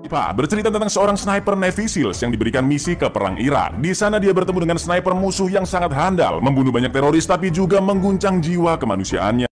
Pak, bercerita tentang seorang sniper Navy Seals yang diberikan misi ke perang Irak. Di sana dia bertemu dengan sniper musuh yang sangat handal, membunuh banyak teroris tapi juga mengguncang jiwa kemanusiaannya.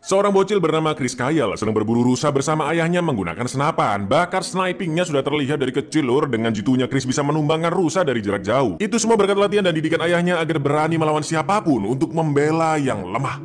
Seorang bocil bernama Chris Kyle sedang berburu rusa bersama ayahnya menggunakan senapan. Bakat snipingnya sudah terlihat dari kecil lur. Dengan jitunya Chris bisa menumbangkan rusa dari jarak jauh. Itu semua berkat latihan dan didikan ayahnya agar berani melawan siapapun untuk membela yang lemah.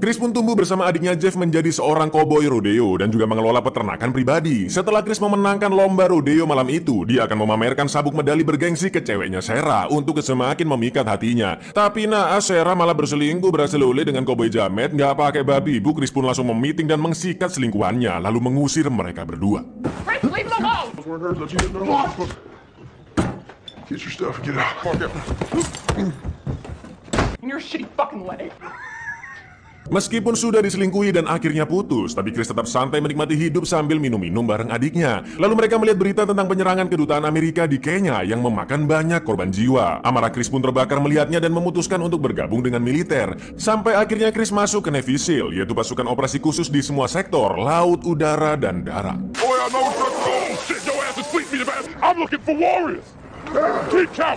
Chris pun tumbuh bersama adiknya Jeff menjadi seorang koboi rodeo dan juga mengelola peternakan pribadi. Setelah Chris memenangkan lomba rodeo malam itu, dia akan memamerkan sabuk medali bergengsi ke ceweknya Sarah untuk semakin memikat hatinya. Tapi naas Sarah malah berselingkuh berhasil oleh dengan koboi jamet. Nggak pakai babi ibu, Chris pun langsung memiting dan mengsikat selingkuhannya lalu mengusir mereka berdua. Chris, leave him alone! Get your stuff, get out. In your shitty fucking leg. Meskipun sudah diselingkuhi dan akhirnya putus, tapi Chris tetap santai menikmati hidup sambil minum-minum bareng adiknya. Lalu mereka melihat berita tentang penyerangan kedutaan Amerika di Kenya yang memakan banyak korban jiwa. Amarah Chris pun terbakar melihatnya dan memutuskan untuk bergabung dengan militer. Sampai akhirnya Chris masuk ke Navy SEAL, yaitu pasukan operasi khusus di semua sektor, laut, udara, dan darat. I'm looking for warriors. Keep count.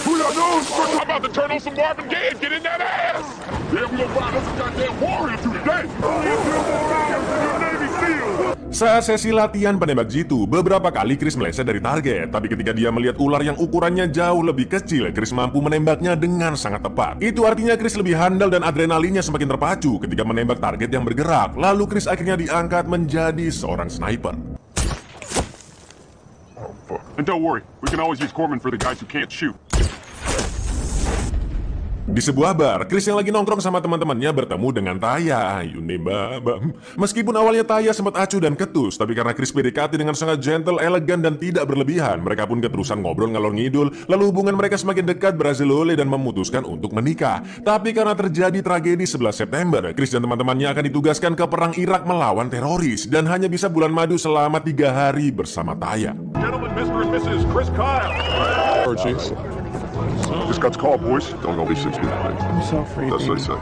Who y'all know? I'm about to turn on some Marvin Gaye and get in that ass. Yeah, we gonna find us a goddamn warrior today. Navy SEAL. Saat sesi latihan penembak jitu, beberapa kali Chris meleset dari target. Tapi ketika dia melihat ular yang ukurannya jauh lebih kecil, Chris mampu menembaknya dengan sangat tepat. Itu artinya Chris lebih handal dan adrenalinnya semakin terpacu ketika menembak target yang bergerak. Lalu Chris akhirnya diangkat menjadi seorang sniper. And don't worry, we can always use corpsmen for the guys who can't shoot. Di sebuah bar, Chris yang lagi nongkrong sama teman-temannya bertemu dengan Taya. Ayo nih, babam. Meskipun awalnya Taya sempat acuh dan ketus, tapi karena Chris PDKT dengan sangat gentle, elegan, dan tidak berlebihan, mereka pun keterusan ngobrol ngalor ngidul. Lalu hubungan mereka semakin dekat berhasil oleh dan memutuskan untuk menikah. Tapi karena terjadi tragedi 11 September, Chris dan teman-temannya akan ditugaskan ke perang Irak melawan teroris dan hanya bisa bulan madu selama 3 hari bersama Taya. Gentlemen, Mr. and Mrs. Chris Kyle. This gut's called, boys. Don't go be 6 feet away. I'm so afraid. That's what they say.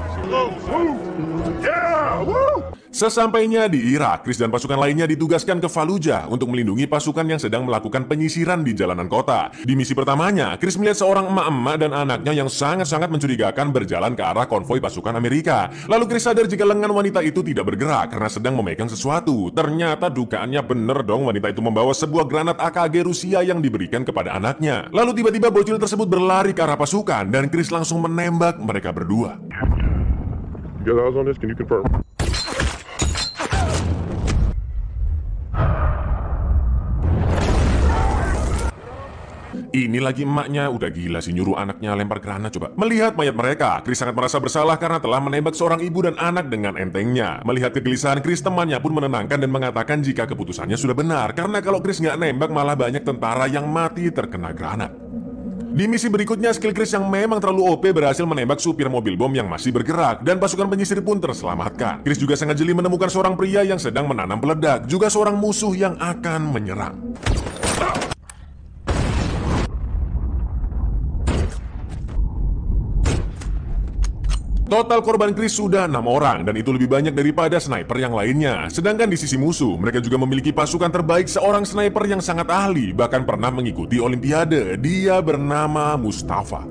Yeah, woo! Sesampainya di Irak, Chris dan pasukan lainnya ditugaskan ke Fallujah untuk melindungi pasukan yang sedang melakukan penyisiran di jalanan kota. Di misi pertamanya, Chris melihat seorang emak-emak dan anaknya yang sangat-sangat mencurigakan berjalan ke arah konvoi pasukan Amerika. Lalu Chris sadar jika lengan wanita itu tidak bergerak karena sedang memegang sesuatu. Ternyata dugaannya bener dong, wanita itu membawa sebuah granat AKG Rusia yang diberikan kepada anaknya. Lalu tiba-tiba bocil tersebut berlari ke arah pasukan dan Chris langsung menembak mereka berdua. You got eyes on this? Can you confirm? Ini lagi emaknya, udah gila sih nyuruh anaknya lempar granat coba. Melihat mayat mereka, Chris sangat merasa bersalah karena telah menembak seorang ibu dan anak dengan entengnya. Melihat kegelisahan Chris, temannya pun menenangkan dan mengatakan jika keputusannya sudah benar. Karena kalau Chris nggak nembak, malah banyak tentara yang mati terkena granat. Di misi berikutnya, skill Chris yang memang terlalu OP berhasil menembak supir mobil bom yang masih bergerak, dan pasukan penyisir pun terselamatkan. Chris juga sangat jeli menemukan seorang pria yang sedang menanam peledak, juga seorang musuh yang akan menyerang. Total korban Chris sudah 6 orang dan itu lebih banyak daripada sniper yang lainnya. Sedangkan di sisi musuh, mereka juga memiliki pasukan terbaik, seorang sniper yang sangat ahli, bahkan pernah mengikuti Olimpiade. Dia bernama Mustafa.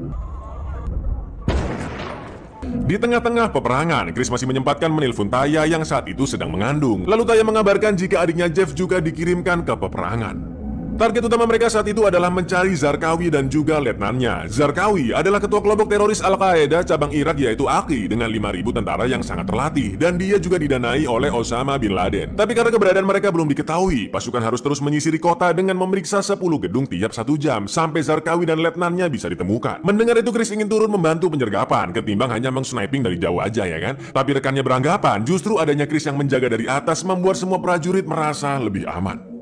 Di tengah-tengah peperangan, Chris masih menyempatkan menelpon Taya yang saat itu sedang mengandung. Lalu Taya mengabarkan jika adiknya Jeff juga dikirimkan ke peperangan. Target utama mereka saat itu adalah mencari Zarqawi dan juga letnannya. Zarqawi adalah ketua kelompok teroris Al-Qaeda cabang Irak yaitu AQI dengan 5.000 tentara yang sangat terlatih, dan dia juga didanai oleh Osama Bin Laden. Tapi karena keberadaan mereka belum diketahui, pasukan harus terus menyisiri kota dengan memeriksa 10 gedung tiap 1 jam sampai Zarqawi dan letnannya bisa ditemukan. Mendengar itu, Chris ingin turun membantu penyergapan ketimbang hanya meng-sniping dari jauh aja ya kan. Tapi rekannya beranggapan justru adanya Chris yang menjaga dari atas membuat semua prajurit merasa lebih aman.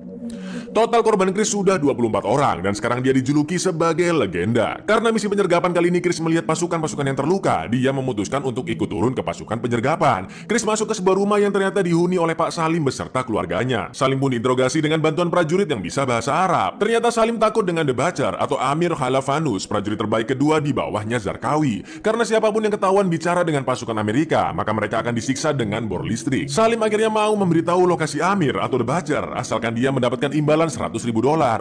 Total korban Chris sudah 24 orang dan sekarang dia dijuluki sebagai legenda. Karena misi penyergapan kali ini Chris melihat pasukan-pasukan yang terluka, dia memutuskan untuk ikut turun ke pasukan penyergapan. Chris masuk ke sebuah rumah yang ternyata dihuni oleh Pak Salim beserta keluarganya. Salim pun diinterogasi dengan bantuan prajurit yang bisa bahasa Arab. Ternyata Salim takut dengan The Butcher atau Amir Halafanus, prajurit terbaik kedua di bawahnya Zarqawi. Karena siapapun yang ketahuan bicara dengan pasukan Amerika, maka mereka akan disiksa dengan bor listrik. Salim akhirnya mau memberitahu lokasi Amir atau The Butcher, asalkan dia mendapatkan imbalan $100.000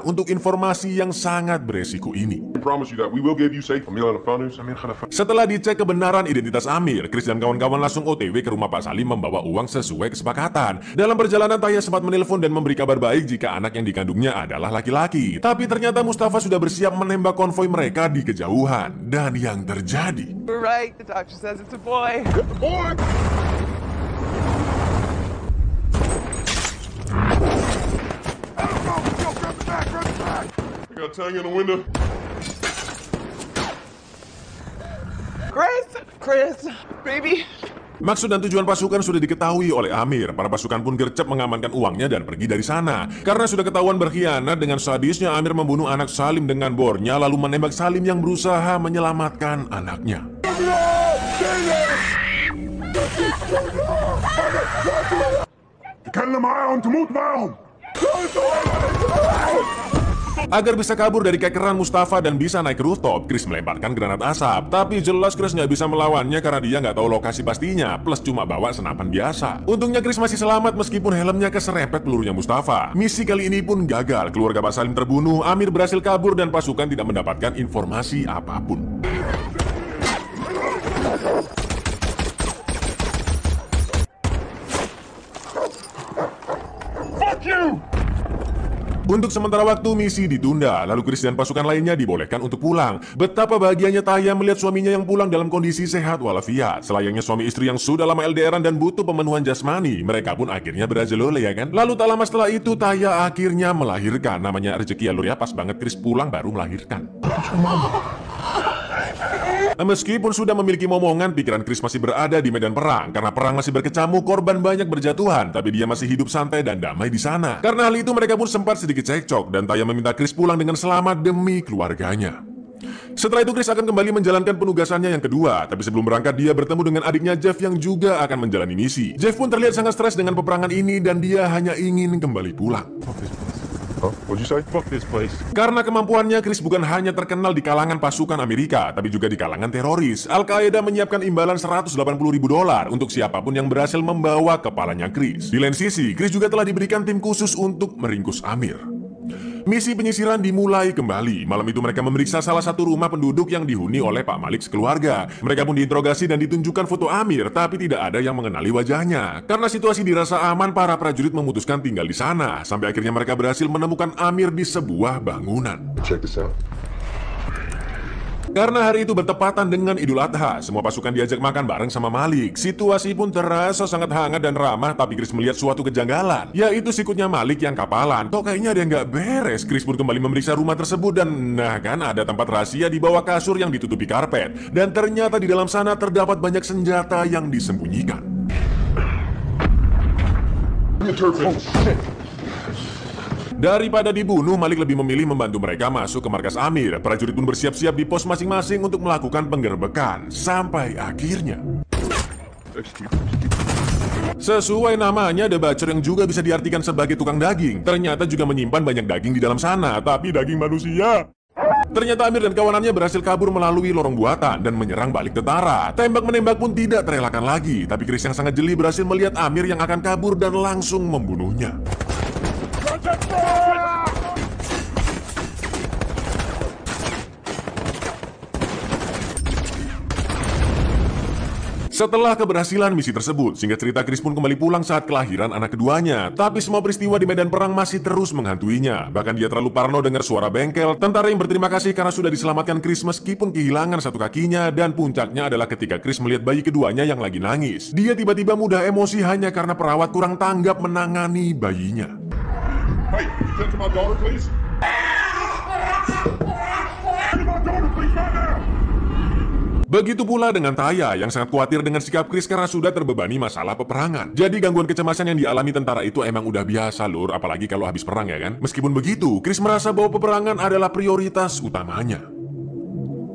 untuk informasi yang sangat beresiko ini. Setelah dicek kebenaran identitas Amir, Chris dan kawan-kawan langsung OTW ke rumah Pak Salim membawa uang sesuai kesepakatan. Dalam perjalanan Taya sempat menelpon dan memberi kabar baik jika anak yang dikandungnya adalah laki-laki. Tapi ternyata Mustafa sudah bersiap menembak konvoi mereka di kejauhan. Dan yang terjadi, Right, the doctor says it's a boy. Boy! I got Tang in the window. Chris, baby. maksud dan tujuan pasukan sudah diketahui oleh Amir. Para pasukan pun gercep mengamankan uangnya dan pergi dari sana. Karena sudah ketahuan berkhianat, dengan sadisnya Amir membunuh anak Salim dengan bornya, lalu menembak Salim yang berusaha menyelamatkan anaknya. Agar bisa kabur dari kekeran Mustafa dan bisa naik ke rooftop, Chris melemparkan granat asap. Tapi jelas Chris nggak bisa melawannya karena dia nggak tahu lokasi pastinya, plus cuma bawa senapan biasa. Untungnya Chris masih selamat meskipun helmnya keserempet pelurunya Mustafa. Misi kali ini pun gagal, keluarga Pak Salim terbunuh, Amir berhasil kabur dan pasukan tidak mendapatkan informasi apapun. Fuck you! Untuk sementara waktu misi ditunda, lalu Chris dan pasukan lainnya dibolehkan untuk pulang. Betapa bahagianya Taya melihat suaminya yang pulang dalam kondisi sehat walafiat. Selayaknya suami istri yang sudah lama LDRan dan butuh pemenuhan jasmani, mereka pun akhirnya berajolole ya kan. Lalu tak lama setelah itu Taya akhirnya melahirkan. Namanya rezeki alur ya, pas banget Chris pulang baru melahirkan. Meskipun sudah memiliki momongan, pikiran Chris masih berada di medan perang. Karena perang masih berkecamuk, korban banyak berjatuhan, tapi dia masih hidup santai dan damai di sana. Karena hal itu mereka pun sempat sedikit cekcok dan Taya meminta Chris pulang dengan selamat demi keluarganya. Setelah itu Chris akan kembali menjalankan penugasannya yang kedua, tapi sebelum berangkat dia bertemu dengan adiknya Jeff yang juga akan menjalani misi. Jeff pun terlihat sangat stres dengan peperangan ini dan dia hanya ingin kembali pulang. What'd you say? Fuck this place. Karena kemampuannya, Chris bukan hanya terkenal di kalangan pasukan Amerika, tapi juga di kalangan teroris. Al-Qaeda menyiapkan imbalan $180.000 untuk siapapun yang berhasil membawa kepalanya Chris. Di lain sisi, Chris juga telah diberikan tim khusus untuk meringkus Amir. Misi penyisiran dimulai kembali. Malam itu mereka memeriksa salah satu rumah penduduk yang dihuni oleh Pak Malik sekeluarga. Mereka pun diinterogasi dan ditunjukkan foto Amir, tapi tidak ada yang mengenali wajahnya. Karena situasi dirasa aman, para prajurit memutuskan tinggal di sana. Sampai akhirnya mereka berhasil menemukan Amir di sebuah bangunan. Check this out. Karena hari itu bertepatan dengan Idul Adha, semua pasukan diajak makan bareng sama Malik. Situasi pun terasa sangat hangat dan ramah, tapi Chris melihat suatu kejanggalan, yaitu sikutnya Malik yang kapalan. Kok kayaknya ada yang nggak beres. Chris pun kembali memeriksa rumah tersebut dan nah kan ada tempat rahasia di bawah kasur yang ditutupi karpet. Dan ternyata di dalam sana terdapat banyak senjata yang disembunyikan. Daripada dibunuh, Malik lebih memilih membantu mereka masuk ke markas Amir. Prajurit pun bersiap-siap di pos masing-masing untuk melakukan penggerbekan. Sampai akhirnya, sesuai namanya, The Butcher yang juga bisa diartikan sebagai tukang daging, ternyata juga menyimpan banyak daging di dalam sana, tapi daging manusia. Ternyata Amir dan kawanannya berhasil kabur melalui lorong buatan dan menyerang balik tentara. Tembak-menembak pun tidak terelakkan lagi, tapi Chris yang sangat jeli berhasil melihat Amir yang akan kabur dan langsung membunuhnya. Setelah keberhasilan misi tersebut, singkat cerita Chris pun kembali pulang saat kelahiran anak keduanya. Tapi semua peristiwa di medan perang masih terus menghantuinya. Bahkan dia terlalu parno dengar suara bengkel, tentara yang berterima kasih karena sudah diselamatkan Chris meskipun kehilangan satu kakinya. Dan puncaknya adalah ketika Chris melihat bayi keduanya yang lagi nangis. Dia tiba-tiba mudah emosi hanya karena perawat kurang tanggap menangani bayinya. Hey, you to my daughter, please? To my daughter, please, right now! Begitu pula dengan Taya yang sangat khawatir dengan sikap Chris karena sudah terbebani masalah peperangan. Jadi gangguan kecemasan yang dialami tentara itu emang udah biasa lur, apalagi kalau habis perang ya kan. Meskipun begitu, Chris merasa bahwa peperangan adalah prioritas utamanya.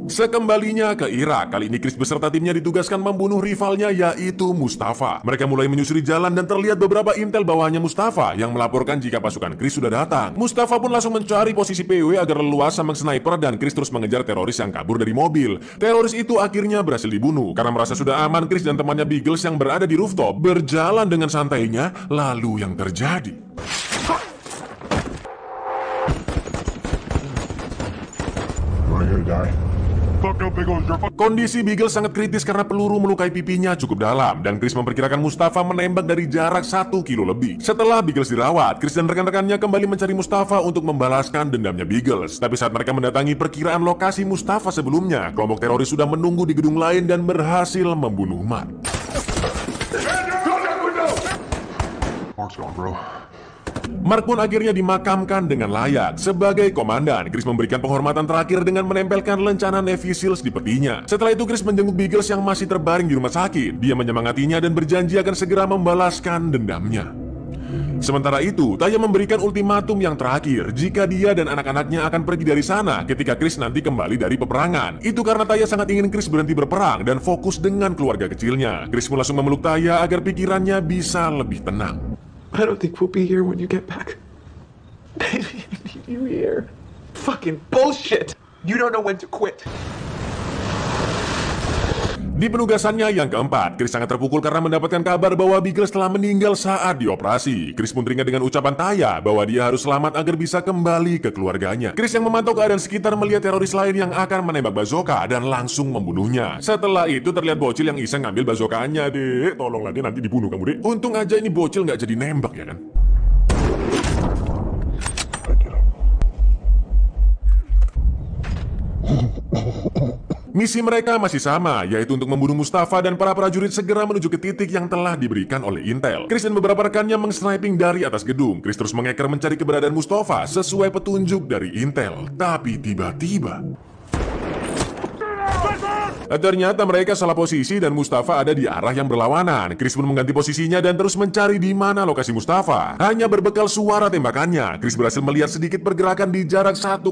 Sekembalinya ke Irak, kali ini Chris beserta timnya ditugaskan membunuh rivalnya yaitu Mustafa. Mereka mulai menyusuri jalan dan terlihat beberapa intel bawahannya Mustafa yang melaporkan jika pasukan Chris sudah datang. Mustafa pun langsung mencari posisi PW agar leluasa mengsniper dan Chris terus mengejar teroris yang kabur dari mobil. Teroris itu akhirnya berhasil dibunuh. Karena merasa sudah aman, Chris dan temannya Biggles yang berada di rooftop berjalan dengan santainya, lalu yang terjadi. Kondisi Biggles sangat kritis karena peluru melukai pipinya cukup dalam dan Chris memperkirakan Mustafa menembak dari jarak 1 kilo lebih. Setelah Biggles dirawat, Chris dan rekan-rekannya kembali mencari Mustafa untuk membalaskan dendamnya Biggles. Tapi saat mereka mendatangi perkiraan lokasi Mustafa sebelumnya, kelompok teroris sudah menunggu di gedung lain dan berhasil membunuh Mark. Mark pun akhirnya dimakamkan dengan layak. Sebagai komandan, Chris memberikan penghormatan terakhir dengan menempelkan lencana Navy Seals di petinya. Setelah itu Chris menjenguk Biggles yang masih terbaring di rumah sakit. Dia menyemangatinya dan berjanji akan segera membalaskan dendamnya. Sementara itu, Taya memberikan ultimatum yang terakhir jika dia dan anak-anaknya akan pergi dari sana ketika Chris nanti kembali dari peperangan. Itu karena Taya sangat ingin Chris berhenti berperang dan fokus dengan keluarga kecilnya. Chris pun langsung memeluk Taya agar pikirannya bisa lebih tenang. I don't think we'll be here when you get back. Baby, I need you here. Fucking bullshit! You don't know when to quit. Di penugasannya yang keempat, Chris sangat terpukul karena mendapatkan kabar bahwa Biggles telah meninggal saat dioperasi. Chris pun teringat dengan ucapan Taya bahwa dia harus selamat agar bisa kembali ke keluarganya. Chris yang memantau keadaan sekitar melihat teroris lain yang akan menembak bazooka dan langsung membunuhnya. Setelah itu terlihat bocil yang iseng ngambil bazookaannya. Dek, tolonglah dia nanti dibunuh kamu dek. Untung aja ini bocil nggak jadi nembak ya kan. Misi mereka masih sama, yaitu untuk membunuh Mustafa dan para prajurit segera menuju ke titik yang telah diberikan oleh Intel. Chris dan beberapa rekannya mengsniping dari atas gedung. Chris terus mengeker mencari keberadaan Mustafa sesuai petunjuk dari Intel. Tapi tiba-tiba ternyata mereka salah posisi dan Mustafa ada di arah yang berlawanan. Chris pun mengganti posisinya dan terus mencari di mana lokasi Mustafa. Hanya berbekal suara tembakannya, Chris berhasil melihat sedikit pergerakan di jarak 1,9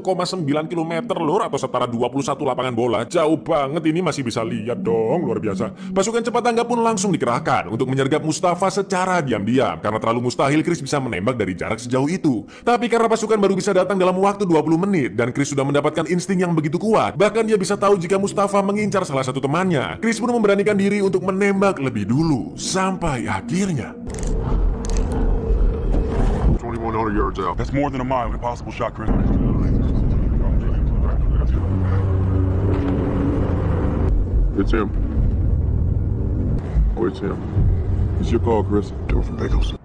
km lur atau setara 21 lapangan bola. Jauh banget ini masih bisa lihat dong, luar biasa. Pasukan cepat tanggap pun langsung dikerahkan untuk menyergap Mustafa secara diam-diam. Karena terlalu mustahil Chris bisa menembak dari jarak sejauh itu. Tapi karena pasukan baru bisa datang dalam waktu 20 menit dan Chris sudah mendapatkan insting yang begitu kuat, bahkan dia bisa tahu jika Mustafa mengincar salah satu temannya. Chris pun memberanikan diri untuk menembak lebih dulu. Sampai akhirnya 2,100 yards out. That's more than a mile. Impossible shot, Chris. It's him. Oh, it's him. It's your call, Chris. Do it from Bagels.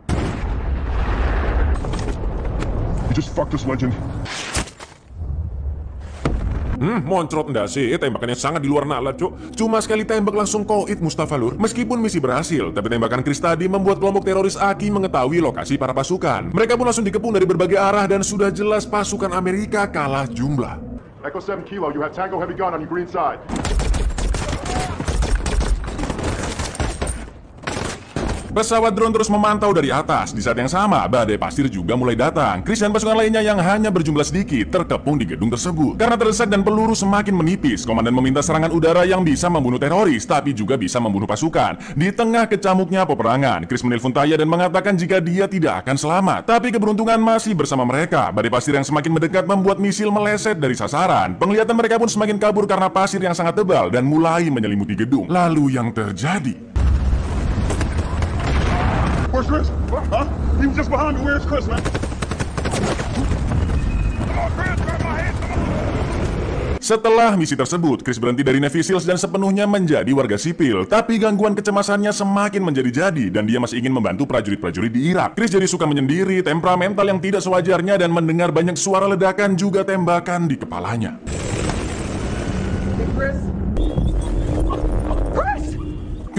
You just fucked us, legend. Moncrot ndak sih, tembakannya sangat di luar nalar cuk. Cuma sekali tembak langsung koit Mustafa lur. Meskipun misi berhasil, tapi tembakan Chris tadi membuat kelompok teroris Aki mengetahui lokasi para pasukan. Mereka pun langsung dikepung dari berbagai arah dan sudah jelas pasukan Amerika kalah jumlah. Echo 7 Kilo, you have Tango heavy gun on your green side. Pesawat drone terus memantau dari atas. Di saat yang sama, badai pasir juga mulai datang. Chris dan pasukan lainnya yang hanya berjumlah sedikit terkepung di gedung tersebut. Karena terdesak dan peluru semakin menipis, komandan meminta serangan udara yang bisa membunuh teroris, tapi juga bisa membunuh pasukan. Di tengah kecamuknya peperangan, Chris menelpon Taya dan mengatakan jika dia tidak akan selamat. Tapi keberuntungan masih bersama mereka. Badai pasir yang semakin mendekat membuat misil meleset dari sasaran. Penglihatan mereka pun semakin kabur karena pasir yang sangat tebal dan mulai menyelimuti gedung. Lalu yang terjadi... Where's Chris? Huh? He was just behind me. Where's Chris, man? Setelah misi tersebut, Chris berhenti dari Navy Seals dan sepenuhnya menjadi warga sipil. Tapi gangguan kecemasannya semakin menjadi-jadi dan dia masih ingin membantu prajurit-prajurit di Irak. Chris jadi suka menyendiri, temperamental yang tidak sewajarnya dan mendengar banyak suara ledakan juga tembakan di kepalanya.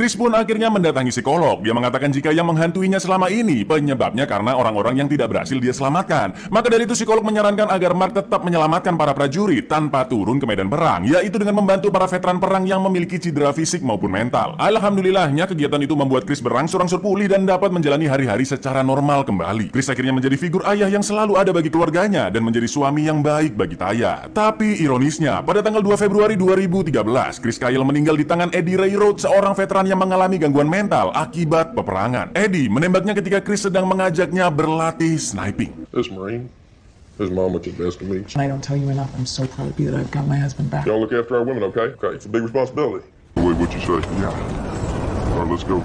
Chris pun akhirnya mendatangi psikolog. Dia mengatakan jika yang menghantuinya selama ini penyebabnya karena orang-orang yang tidak berhasil dia selamatkan. Maka dari itu psikolog menyarankan agar Mark tetap menyelamatkan para prajurit tanpa turun ke medan perang, yaitu dengan membantu para veteran perang yang memiliki cedera fisik maupun mental. Alhamdulillahnya kegiatan itu membuat Chris berangsur-angsur pulih dan dapat menjalani hari-hari secara normal kembali. Chris akhirnya menjadi figur ayah yang selalu ada bagi keluarganya dan menjadi suami yang baik bagi Taya. Tapi ironisnya, pada tanggal 2 Februari 2013, Chris Kyle meninggal di tangan Eddie Ray Road, seorang veteran yang mengalami gangguan mental akibat peperangan. Eddie menembaknya ketika Chris sedang mengajaknya berlatih sniping. This Marine, his mom was the best to me. I don't tell you enough. I'm so proud of you that I've got my husband back. Y'all look after our women, okay? Okay, it's a big responsibility. Wait, what you say? Yeah. All right, let's go.